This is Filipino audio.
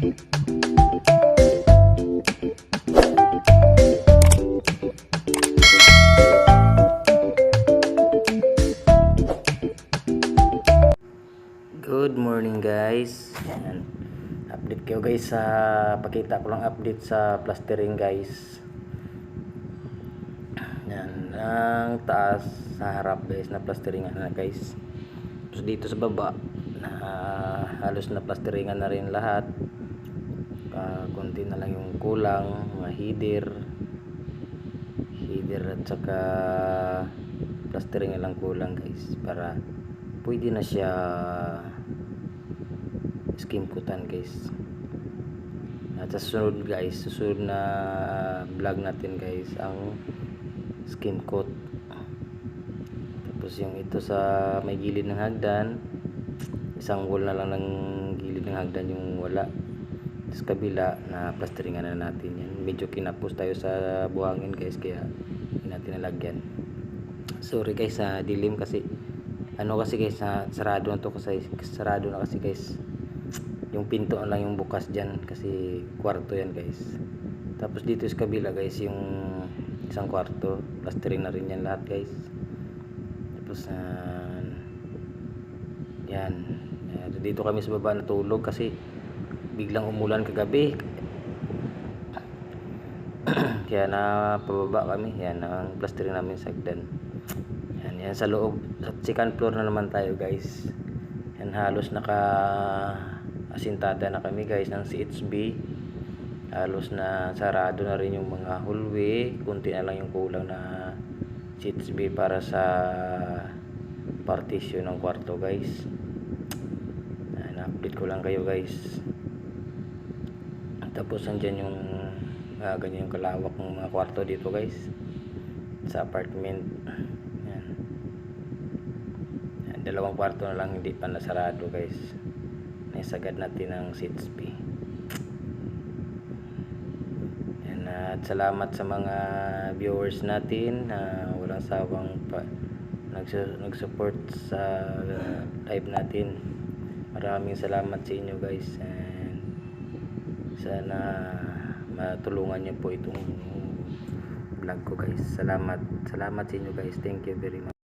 Good morning guys. Yan. Update kayo guys sa pakita ko lang update sa plastering guys. Yan, ang taas sa harap guys na plasteringan na guys. Tapos dito sa baba na halos na plasteringan na rin lahat. Konti na lang yung kulang, mga header at saka plastering lang kulang guys para pwede na siya skim coatan guys. At sa susunod guys, susunod na vlog natin guys ang skim coat. Tapos yung ito sa may gilid ng hagdan, isang wall na lang ng gilid ng hagdan yung wala. Sa kabila na plasteringan na natin yan. Medyo kinapos tayo sa buhangin guys, kaya hindi natin nalagyan. Sorry guys sa dilim kasi kasi guys, sarado na to kasi sarado na kasi guys. Yung pinto na lang yung bukas diyan kasi kwarto yan guys. Tapos dito sa kabila guys, yung isang kwarto, plastering na rin yan lahat guys. Tapos yan. Dito kami sa baba natulog kasi biglang umulan kagabi. Kaya na pababa kami. Yan ang plastering namin sa hagdan. Yan sa loob, sa second floor na naman tayo guys. Yan halos naka asintada na kami guys ng CHB. Halos na sarado na rin yung mga hallway. Kunti na lang yung kulang na CHB para sa partition ng kwarto guys. Na-update ko lang kayo guys. Tapos andyan yung ganyan yung kalawak ng mga kwarto dito guys sa apartment. Dalawang kwarto na lang hindi pa nasarado guys. Naisagad natin ang CHP. Yan, at salamat sa mga viewers natin na walang sawang nag-support sa live natin. Maraming salamat sa inyo guys, and sana matulungan niyo po itong vlog ko guys. Salamat sa inyo guys. Thank you very much.